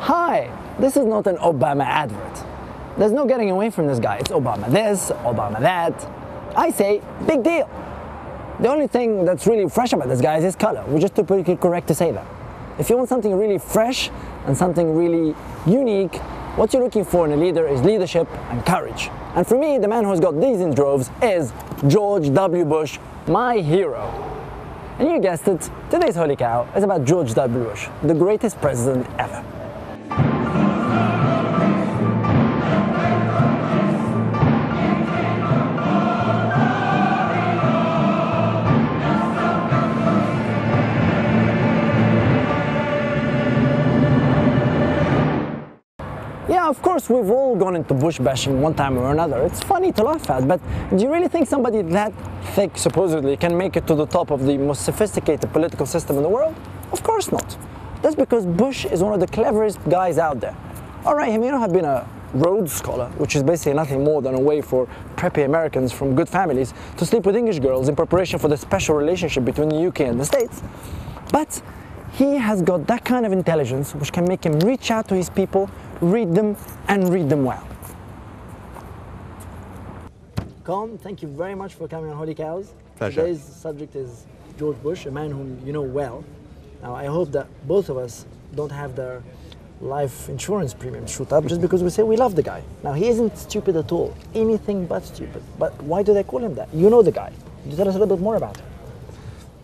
Hi, this is not an Obama advert. There's no getting away from this guy. It's Obama this, Obama that. I say, big deal. The only thing that's really fresh about this guy is his color. We're just politically correct to say that. If you want something really fresh and something really unique, what you're looking for in a leader is leadership and courage. And for me, the man who's got these in droves is George W. Bush, my hero. And you guessed it, today's Holy Cow is about George W. Bush, the greatest president ever. Yeah, of course, we've all gone into Bush bashing one time or another. It's funny to laugh at, but do you really think somebody that thick, supposedly, can make it to the top of the most sophisticated political system in the world? Of course not. That's because Bush is one of the cleverest guys out there. All right, he may not have been a Rhodes Scholar, which is basically nothing more than a way for preppy Americans from good families to sleep with English girls in preparation for the special relationship between the UK and the States. But he has got that kind of intelligence which can make him reach out to his people, read them, and read them well. Colm, thank you very much for coming on Holy Cows. Pleasure. Today's subject is George Bush, a man whom you know well. Now, I hope that both of us don't have their life insurance premiums shoot up just because we say we love the guy. Now, he isn't stupid at all, anything but stupid. But why do they call him that? You know the guy. Can you tell us a little bit more about him?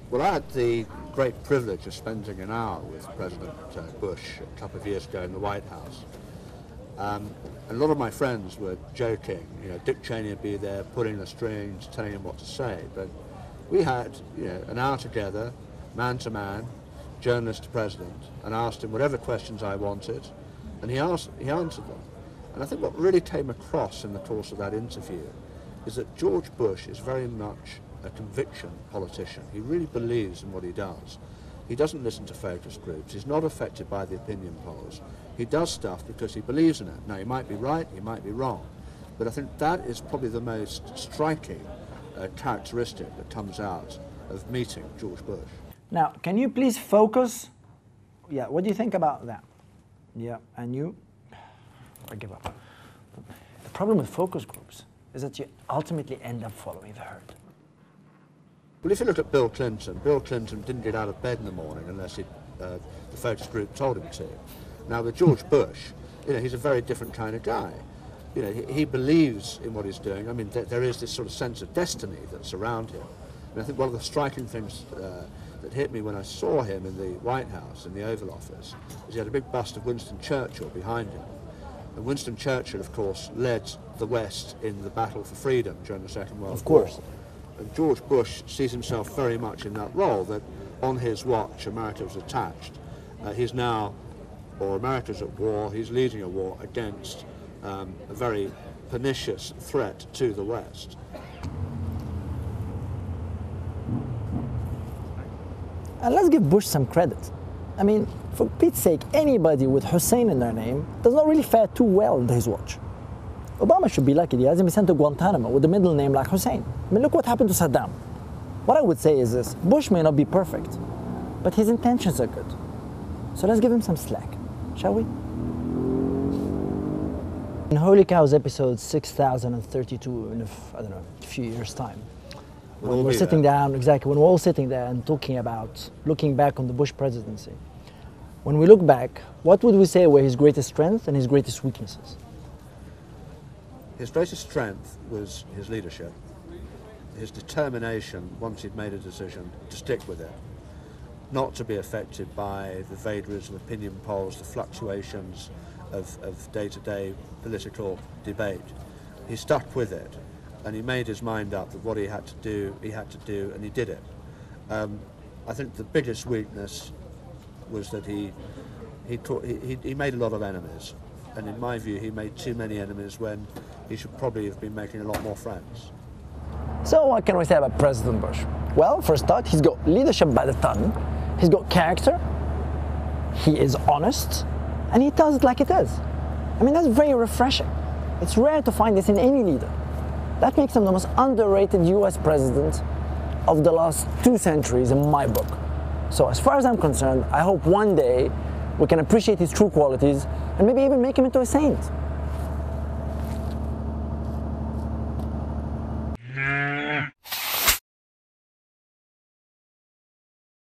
Well, I had the great privilege of spending an hour with President Bush a couple of years ago in the White House. A lot of my friends were joking, you know, Dick Cheney would be there pulling the strings, telling him what to say, but we had, you know, an hour together, man to man, journalist to president, and asked him whatever questions I wanted, and he answered them. And I think what really came across in the course of that interview is that George Bush is very much a conviction politician. He really believes in what he does. He doesn't listen to focus groups. He's not affected by the opinion polls. He does stuff because he believes in it. Now, he might be right, he might be wrong, but I think that is probably the most striking characteristic that comes out of meeting George Bush. Now, can you please focus? Yeah, what do you think about that? Yeah, and you? I give up. The problem with focus groups is that you ultimately end up following the herd. Well, if you look at Bill Clinton didn't get out of bed in the morning unless the focus group told him to. Now, with George Bush, you know, he's a very different kind of guy. You know, he believes in what he's doing. I mean, there is this sort of sense of destiny that's around him. And I think one of the striking things that hit me when I saw him in the White House, in the Oval Office, is he had a big bust of Winston Churchill behind him. And Winston Churchill, of course, led the West in the battle for freedom during the Second World War. Of course. And George Bush sees himself very much in that role, that on his watch America was attached. He's now, or America's at war, he's leading a war against a very pernicious threat to the West. And let's give Bush some credit. I mean, for Pete's sake, anybody with Hussein in their name does not really fare too well into his watch. Obama should be lucky he hasn't been sent to Guantanamo with a middle name like Hussein. I mean, look what happened to Saddam. What I would say is this: Bush may not be perfect, but his intentions are good. So let's give him some slack, shall we? In Holy Cows episode 6032 in a few years' time, when we're sitting down, exactly, when we're all sitting there and talking about looking back on the Bush presidency, when we look back, what would we say were his greatest strengths and his greatest weaknesses? His greatest strength was his leadership, his determination, once he'd made a decision, to stick with it, not to be affected by the vagaries of opinion polls, the fluctuations of day-to-day political debate. He stuck with it, and he made his mind up that what he had to do, and he did it. I think the biggest weakness was that he made a lot of enemies, and in my view, he made too many enemies when he should probably have been making a lot more friends. So what can we say about President Bush? Well, for a start, he's got leadership by the ton, he's got character, he is honest, and he tells it like it is. I mean, that's very refreshing. It's rare to find this in any leader. That makes him the most underrated US president of the last 2 centuries in my book. So as far as I'm concerned, I hope one day we can appreciate his true qualities, and maybe even make him into a saint.